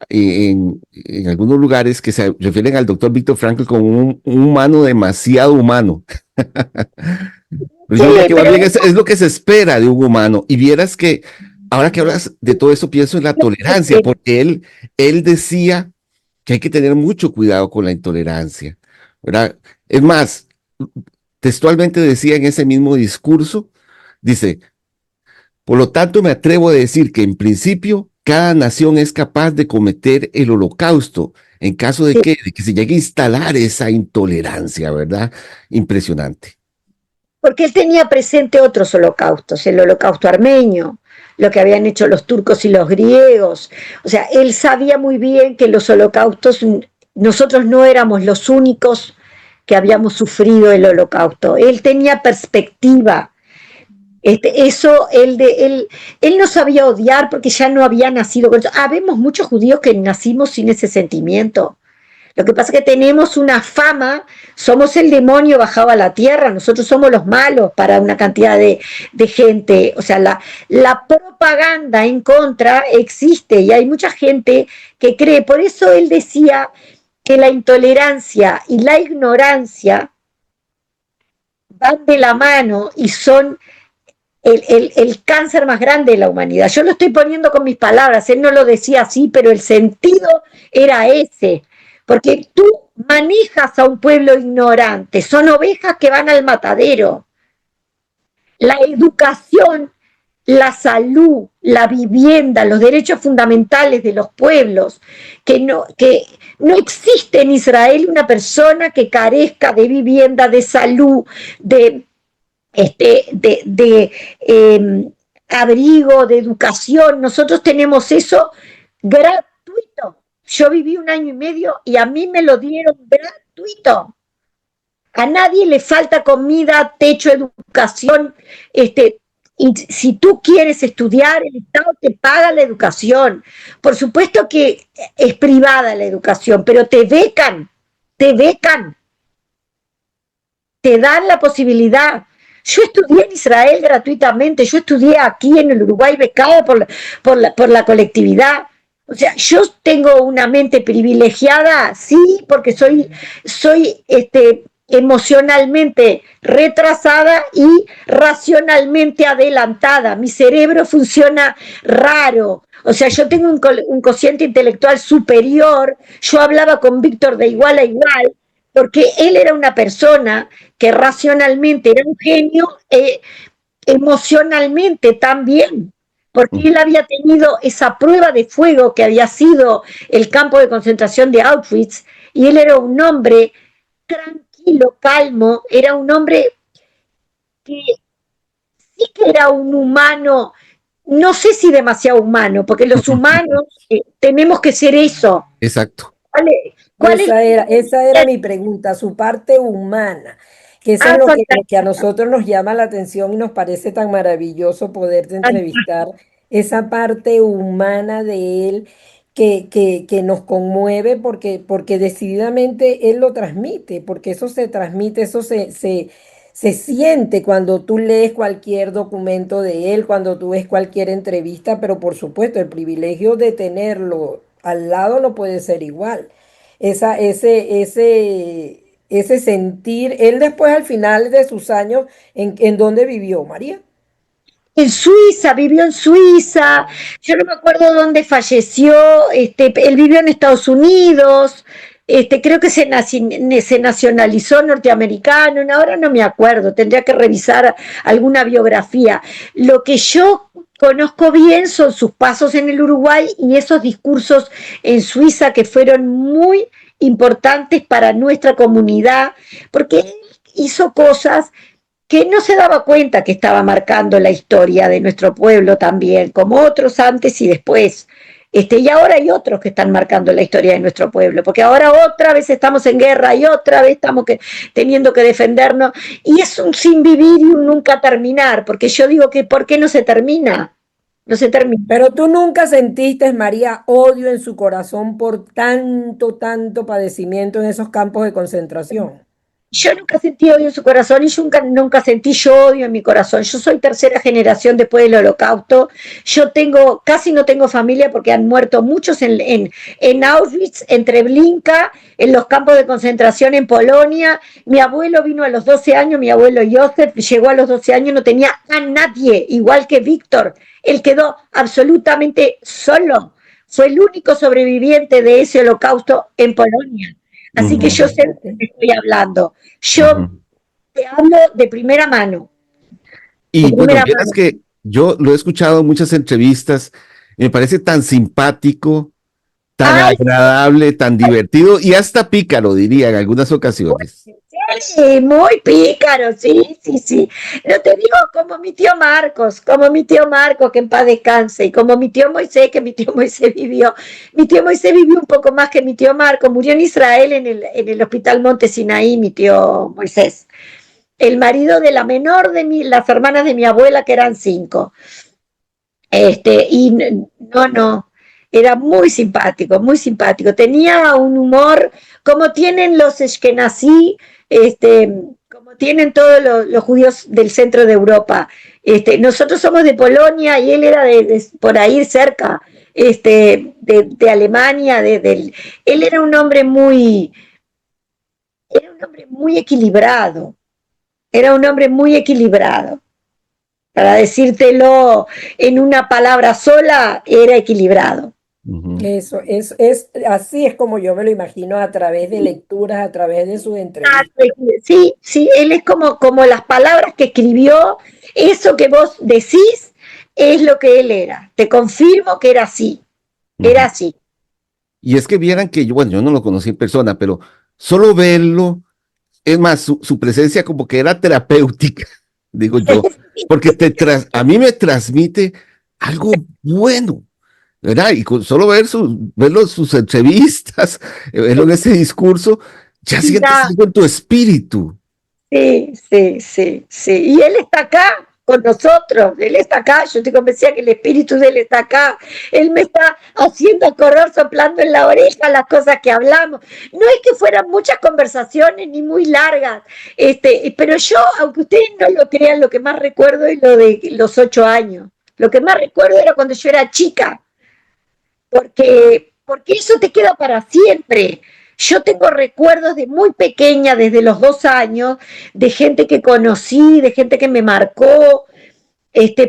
en algunos lugares que se refieren al doctor Víctor Frankl como un humano demasiado humano. Pero Sí, yo diría que más pero bien es lo que se espera de un humano. Y vieras que ahora que hablas de todo eso, pienso en la tolerancia, porque él decía que hay que tener mucho cuidado con la intolerancia, ¿verdad? Es más, textualmente decía en ese mismo discurso, dice, por lo tanto me atrevo a decir que en principio cada nación es capaz de cometer el holocausto en caso sí, de que se llegue a instalar esa intolerancia, ¿verdad? Impresionante. porque él tenía presente otros holocaustos, el holocausto armenio, lo que habían hecho los turcos y los griegos. O sea, él sabía muy bien que los holocaustos, nosotros no éramos los únicos que habíamos sufrido el holocausto. Él tenía perspectiva. Eso, él no sabía odiar porque ya no había nacido con eso. Habemos muchos judíos que nacimos sin ese sentimiento. Lo que pasa es que tenemos una fama, somos el demonio bajado a la tierra, nosotros somos los malos para una cantidad de gente. O sea, la propaganda en contra existe y hay mucha gente que cree. Por eso él decía que la intolerancia y la ignorancia van de la mano y son el cáncer más grande de la humanidad. Yo lo estoy poniendo con mis palabras, él no lo decía así, pero el sentido era ese, porque tú manejas a un pueblo ignorante, son ovejas que van al matadero. La educación, la salud, la vivienda, los derechos fundamentales de los pueblos, que no existe en Israel una persona que carezca de vivienda, de salud, de abrigo, de educación. Nosotros tenemos eso gratuito. Yo viví un año y medio y a mí me lo dieron gratuito. A nadie le falta comida, techo, educación. Y si tú quieres estudiar, el Estado te paga la educación. Por supuesto que es privada la educación, pero te becan, te dan la posibilidad. Yo estudié en Israel gratuitamente, yo estudié aquí en el Uruguay becado por la colectividad. O sea, yo tengo una mente privilegiada, sí, porque soy emocionalmente retrasada y racionalmente adelantada. Mi cerebro funciona raro. O sea, yo tengo un cociente intelectual superior. Yo hablaba con Víctor de igual a igual, porque él era una persona que racionalmente era un genio, emocionalmente también, porque él había tenido esa prueba de fuego que había sido el campo de concentración de Auschwitz, y él era un hombre tranquilo, calmo, era un hombre que sí que era un humano, no sé si demasiado humano, porque los humanos tenemos que ser eso. Exacto. ¿Cuál es Esa era mi pregunta, su parte humana, que eso es ah, lo que a nosotros nos llama la atención y nos parece tan maravilloso poderte entrevistar, esa parte humana de él que nos conmueve porque decididamente él lo transmite, porque eso se transmite, se siente cuando tú lees cualquier documento de él, cuando tú ves cualquier entrevista, pero por supuesto el privilegio de tenerlo al lado no puede ser igual. Esa, ese, ese, ese sentir. Él después, al final de sus años, ¿en dónde vivió, María? En Suiza, vivió en Suiza, yo no me acuerdo dónde falleció, él vivió en Estados Unidos, creo que se nacionalizó norteamericano, ahora no me acuerdo, tendría que revisar alguna biografía. Lo que yo conozco bien son sus pasos en el Uruguay y esos discursos en Suiza que fueron muy importantes para nuestra comunidad, porque él hizo cosas que no se daba cuenta que estaba marcando la historia de nuestro pueblo también, como otros antes y después. Y ahora hay otros que están marcando la historia de nuestro pueblo, porque ahora otra vez estamos en guerra y otra vez estamos teniendo que defendernos, y es un sin vivir y un nunca terminar, porque yo digo que ¿por qué no se termina? No se termina. Pero tú nunca sentiste, María, odio en su corazón por tanto, tanto padecimiento en esos campos de concentración. Yo nunca sentí odio en su corazón y yo nunca sentí yo odio en mi corazón. Yo soy tercera generación después del Holocausto. Yo casi no tengo familia porque han muerto muchos en Auschwitz, en Treblinka, en los campos de concentración en Polonia. Mi abuelo vino a los 12 años, mi abuelo Joseph llegó a los 12 años, no tenía a nadie, igual que Víctor. Él quedó absolutamente solo. Fue el único sobreviviente de ese Holocausto en Polonia. Así que yo sé de Imagínate. qué estoy hablando. Yo Ujú. te hablo de primera mano, de Y bueno, primera vieras mano. que yo lo he escuchado en muchas entrevistas, y me parece tan simpático, tan Ay, agradable, tan divertido y hasta pícaro, diría en algunas ocasiones. sí, muy pícaro, sí, sí, sí. No te digo como mi tío Marcos, que en paz descanse, y como mi tío Moisés, que mi tío Moisés vivió. Mi tío Moisés vivió un poco más que mi tío Marcos, murió en Israel en el hospital Monte Sinaí, mi tío Moisés. El marido de la menor de las hermanas de mi abuela, que eran 5. Y no, no, era muy simpático, muy simpático. Tenía un humor como tienen los Ashkenazí, como tienen todos los judíos del centro de Europa. Nosotros somos de Polonia y él era por ahí cerca, de Alemania. Él era un hombre muy equilibrado, era un hombre muy equilibrado. Para decírtelo en una palabra sola, era equilibrado. Ujú. Eso, así es como yo me lo imagino a través de lecturas, a través de sus entrevistas. Sí, sí, él es como las palabras que escribió, eso que vos decís es lo que él era. Te confirmo que era Ujú. así. Y es que vieran que yo, bueno, yo no lo conocí en persona, pero solo verlo, es más, su presencia como que era terapéutica, digo yo, porque a mí me transmite algo bueno, ¿verdad? Y con solo verlo sus entrevistas, verlo en ese discurso, ya sientes Mira, algo en tu espíritu. sí, sí, sí, sí. Y él está acá con nosotros, él está acá, yo estoy convencida que el espíritu de él está acá, él me está haciendo acordar, soplando en la oreja las cosas que hablamos. No es que fueran muchas conversaciones ni muy largas, pero yo, aunque ustedes no lo crean, lo que más recuerdo es lo de los 8 años. Lo que más recuerdo era cuando yo era chica, porque eso te queda para siempre. Yo tengo recuerdos de muy pequeña, desde los 2 años, de gente que conocí, de gente que me marcó,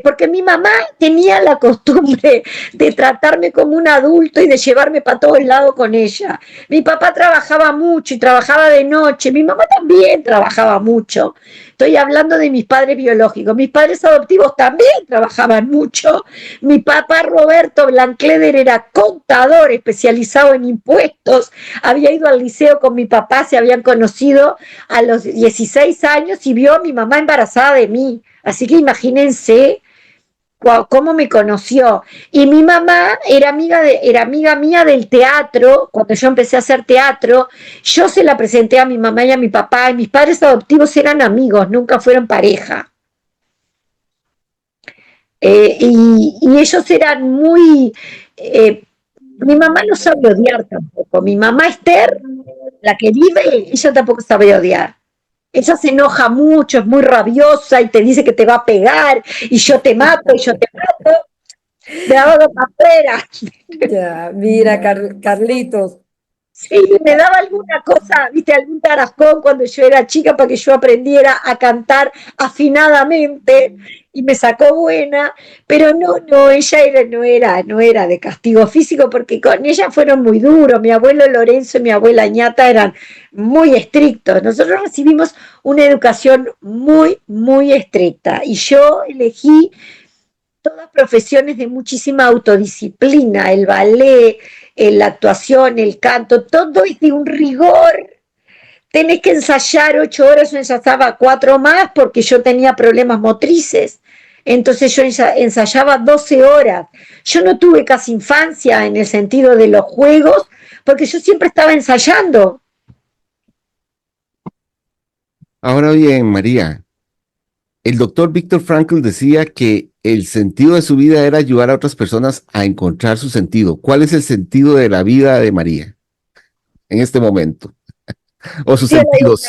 porque mi mamá tenía la costumbre de tratarme como un adulto y de llevarme para todos lados con ella. Mi papá trabajaba mucho y trabajaba de noche, mi mamá también trabajaba mucho. Estoy hablando de mis padres biológicos. Mis padres adoptivos también trabajaban mucho. Mi papá Roberto Blankleder era contador especializado en impuestos. Había ido al liceo con mi papá, se habían conocido a los 16 años y vio a mi mamá embarazada de mí. Así que imagínense cómo me conoció. Y mi mamá era amiga mía del teatro, cuando yo empecé a hacer teatro, yo se la presenté a mi mamá y a mi papá, y mis padres adoptivos eran amigos, nunca fueron pareja. Y ellos eran muy... mi mamá no sabe odiar tampoco. Mi mamá Esther, la que vive, ella tampoco sabe odiar. Ella se enoja mucho, es muy rabiosa y te dice que te va a pegar y yo te mato y yo te mato, de abajo para afuera. Ya, mira, Carlitos. Sí, me daba alguna cosa, viste, algún tarascón cuando yo era chica para que yo aprendiera a cantar afinadamente y me sacó buena, pero no, ella no era de castigo físico porque con ella fueron muy duros. Mi abuelo Lorenzo y mi abuela Ñata eran muy estrictos. Nosotros recibimos una educación muy, muy estricta y yo elegí todas profesiones de muchísima autodisciplina, el ballet, la actuación, el canto, todo es de un rigor. Tenés que ensayar 8 horas, yo ensayaba 4 más porque yo tenía problemas motrices. Entonces yo ensayaba 12 horas. Yo no tuve casi infancia en el sentido de los juegos porque yo siempre estaba ensayando. Ahora bien, María, el doctor Viktor Frankl decía que el sentido de su vida era ayudar a otras personas a encontrar su sentido. ¿Cuál es el sentido de la vida de María en este momento? O sus sentidos.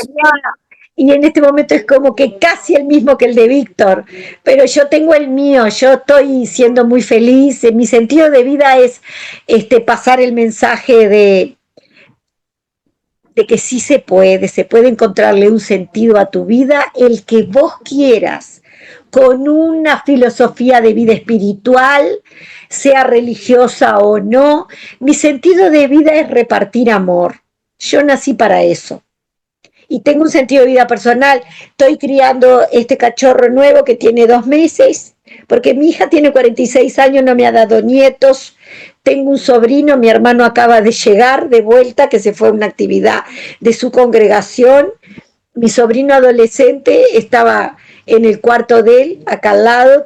Y en este momento es como que casi el mismo que el de Víctor, pero yo tengo el mío, yo estoy siendo muy feliz, mi sentido de vida es pasar el mensaje de que sí se puede encontrarle un sentido a tu vida, el que vos quieras, con una filosofía de vida espiritual, sea religiosa o no. Mi sentido de vida es repartir amor. Yo nací para eso. Y tengo un sentido de vida personal. Estoy criando este cachorro nuevo que tiene 2 meses, porque mi hija tiene 46 años, no me ha dado nietos. Tengo un sobrino, mi hermano acaba de llegar de vuelta, que se fue a una actividad de su congregación. Mi sobrino adolescente estaba en el cuarto de él, acá al lado.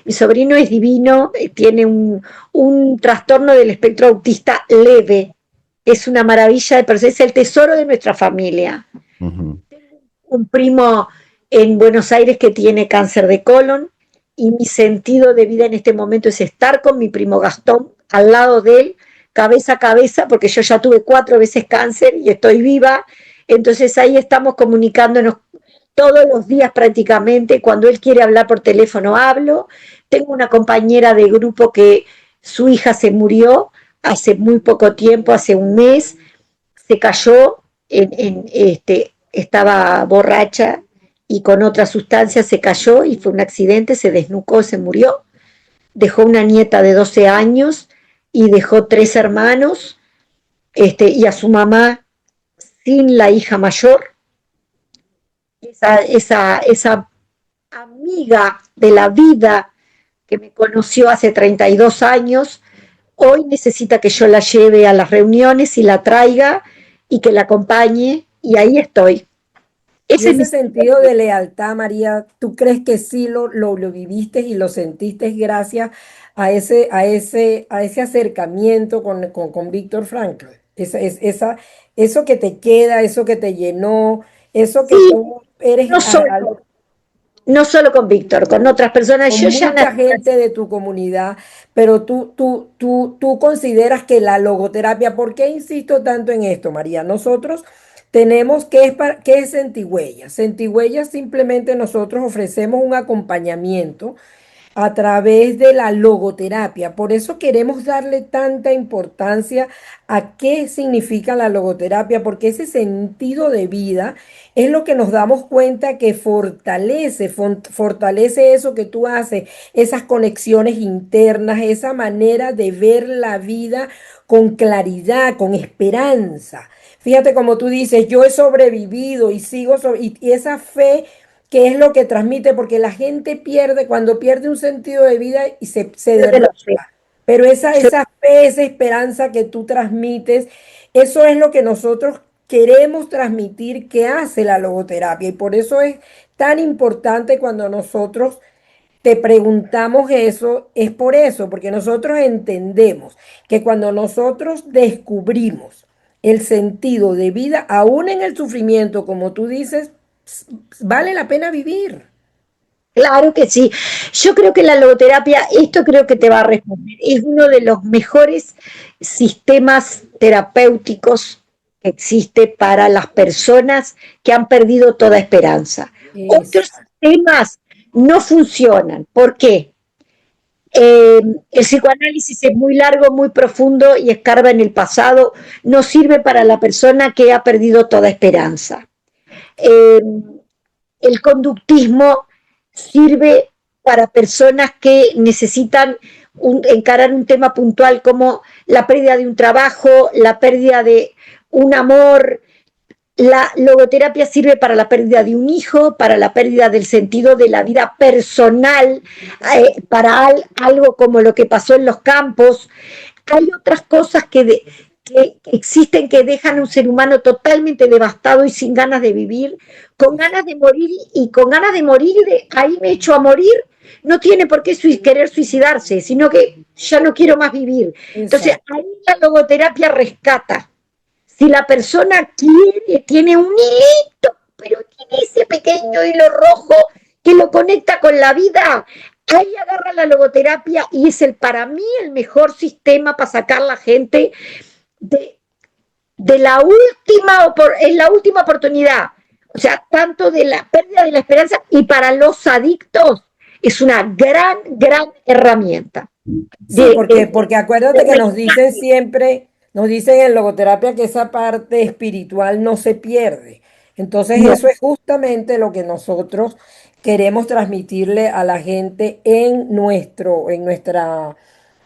Mi sobrino es divino, tiene un trastorno del espectro autista leve. Es una maravilla de persona, es el tesoro de nuestra familia. Ujú. Un primo en Buenos Aires que tiene cáncer de colon y mi sentido de vida en este momento es estar con mi primo Gastón al lado de él, cabeza a cabeza, porque yo ya tuve 4 veces cáncer y estoy viva. Entonces ahí estamos comunicándonos todos los días prácticamente. Cuando él quiere hablar por teléfono hablo. Tengo una compañera de grupo que su hija se murió hace muy poco tiempo, hace un mes, se cayó estaba borracha y con otra sustancia se cayó y fue un accidente, se desnucó, se murió. Dejó una nieta de 12 años y dejó 3 hermanos, y a su mamá sin la hija mayor. Esa amiga de la vida que me conoció hace 32 años, hoy necesita que yo la lleve a las reuniones y la traiga y que la acompañe, y ahí estoy. Y Ese es mi ese sentido de lealtad, María, ¿tú crees que sí lo viviste y lo sentiste gracias a ese acercamiento con Víctor Frankl? Eso que te queda, eso que te llenó, eso que sí, tú eres no solo, no solo con Víctor, con otras personas. con Yo ya mucha nací gente de tu comunidad, pero tú consideras que la logoterapia, ¿por qué insisto tanto en esto, María? Nosotros tenemos, ¿qué es Sentigüeya? Sentigüeya simplemente nosotros ofrecemos un acompañamiento a través de la logoterapia. Por eso queremos darle tanta importancia a qué significa la logoterapia, porque ese sentido de vida es lo que nos damos cuenta que fortalece eso que tú haces, esas conexiones internas, esa manera de ver la vida con claridad, con esperanza. Fíjate como tú dices, yo he sobrevivido y y esa fe que es lo que transmite, porque la gente pierde, cuando pierde un sentido de vida y se de derrumba. la fe. Pero esa, Yo, esa fe, esa esperanza que tú transmites, eso es lo que nosotros queremos transmitir que hace la logoterapia. Y por eso es tan importante cuando nosotros te preguntamos eso, es por eso, porque nosotros entendemos que cuando nosotros descubrimos el sentido de vida, aún en el sufrimiento, como tú dices, vale la pena vivir. claro que sí. Yo creo que la logoterapia, esto creo que te va a responder, es uno de los mejores sistemas terapéuticos que existe para las personas que han perdido toda esperanza. Otros Exacto. sistemas no funcionan. ¿Por qué? El psicoanálisis es muy largo, muy profundo y escarba en el pasado, no sirve para la persona que ha perdido toda esperanza. El conductismo sirve para personas que necesitan encarar un tema puntual como la pérdida de un trabajo, la pérdida de un amor. La logoterapia sirve para la pérdida de un hijo, para la pérdida del sentido de la vida personal, para algo como lo que pasó en los campos. Hay otras cosas que existen que dejan a un ser humano totalmente devastado y sin ganas de vivir, con ganas de morir y con ganas de morir y de ahí me echo a morir. No tiene por qué querer suicidarse, sino que ya no quiero más vivir. Entonces ahí la logoterapia rescata. Si la persona tiene un hilito, pero tiene ese pequeño hilo rojo que lo conecta con la vida, ahí agarra la logoterapia y es para mí el mejor sistema para sacar a la gente de la última oportunidad. O sea, tanto de la pérdida de la esperanza y para los adictos es una gran herramienta. Sí, porque acuérdate que nos dicen siempre, nos dicen en logoterapia que esa parte espiritual no se pierde. Entonces eso es justamente lo que nosotros queremos transmitirle a la gente en nuestra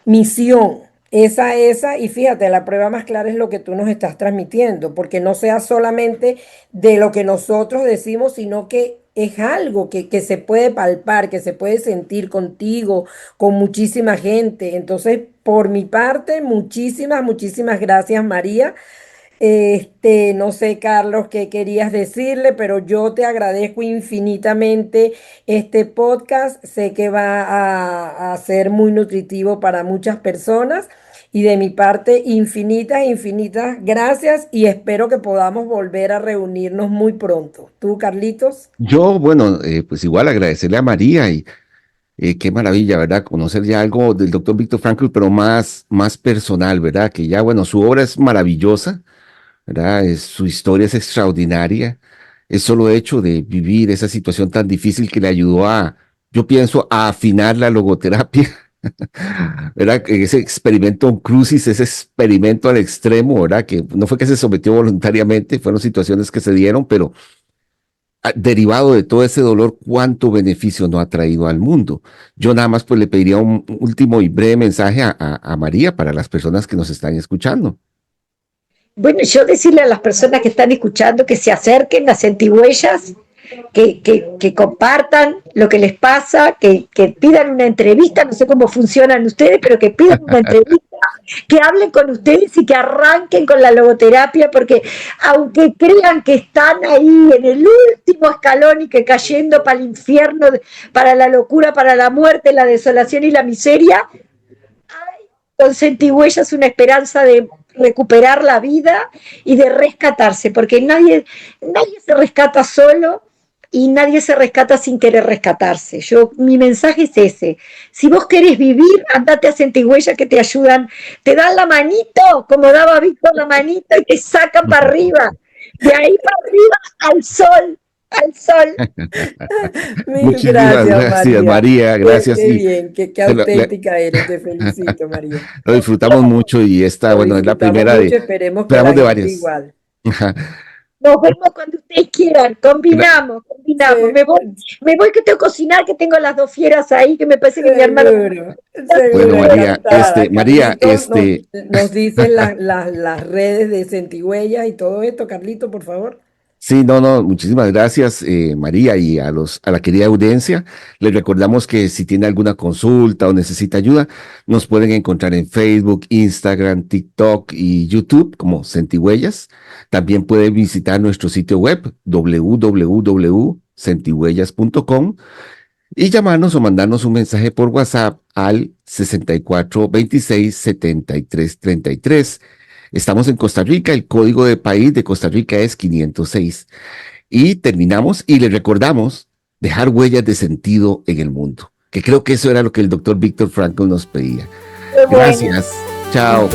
misión. Y fíjate, la prueba más clara es lo que tú nos estás transmitiendo, porque no sea solamente de lo que nosotros decimos, sino que es algo que se puede palpar, que se puede sentir contigo, con muchísima gente. Entonces, por mi parte, muchísimas gracias, María. No sé, Carlos, qué querías decirle, pero yo te agradezco infinitamente este podcast. Sé que va a ser muy nutritivo para muchas personas y de mi parte, infinitas gracias y espero que podamos volver a reunirnos muy pronto. ¿Tú, Carlitos? Yo, bueno, pues igual agradecerle a María y qué maravilla, ¿verdad? Conocer ya algo del doctor Víctor Frankl, pero más personal, ¿verdad? Que ya, bueno, su obra es maravillosa, ¿verdad? Su historia es extraordinaria. Es solo hecho de vivir esa situación tan difícil que le ayudó yo pienso, a afinar la logoterapia, ¿verdad? Ese experimento crucis, ese experimento al extremo, ¿verdad? Que no fue que se sometió voluntariamente, fueron situaciones que se dieron, pero derivado de todo ese dolor, cuánto beneficio no ha traído al mundo. Yo nada más pues le pediría un último y breve mensaje a María para las personas que nos están escuchando. Bueno, yo decirle a las personas que están escuchando que se acerquen a Sentihuellas, que compartan lo que les pasa, que pidan una entrevista, no sé cómo funcionan ustedes, pero que pidan una entrevista, que hablen con ustedes y que arranquen con la logoterapia, porque aunque crean que están ahí en el último escalón y que cayendo para el infierno, para la locura, para la muerte, la desolación y la miseria, hay con Sentihuellas una esperanza de recuperar la vida y de rescatarse, porque nadie se rescata solo y nadie se rescata sin querer rescatarse. Mi mensaje es ese. Si vos querés vivir, andate a Sentihuellas que te ayudan, te dan la manito, como daba Víctor la manito, y te sacan para arriba. De ahí para arriba al sol. Muchísimas gracias, María. Gracias. Qué bien, qué auténtica eres. Te felicito, María. Lo disfrutamos mucho y esta, bueno, es la primera mucho, esperemos que esperamos la de gente varias. igual. Nos vemos cuando ustedes quieran, combinamos. Sí. Me voy que tengo que cocinar, que tengo las dos fieras ahí, que me parece que mi hermano... Bueno, María, María, nos dicen las redes de Sentihuellas y todo esto, Carlito, por favor. Sí, no, muchísimas gracias, María, y a la querida audiencia. Les recordamos que si tiene alguna consulta o necesita ayuda, nos pueden encontrar en Facebook, Instagram, TikTok y YouTube como Sentihuellas. También pueden visitar nuestro sitio web www.sentihuellas.com y llamarnos o mandarnos un mensaje por WhatsApp al 64 26 73 33. Estamos en Costa Rica, el código de país de Costa Rica es 506. Y terminamos y les recordamos dejar huellas de sentido en el mundo, que creo que eso era lo que el doctor Víctor Frankl nos pedía. Gracias. Chao.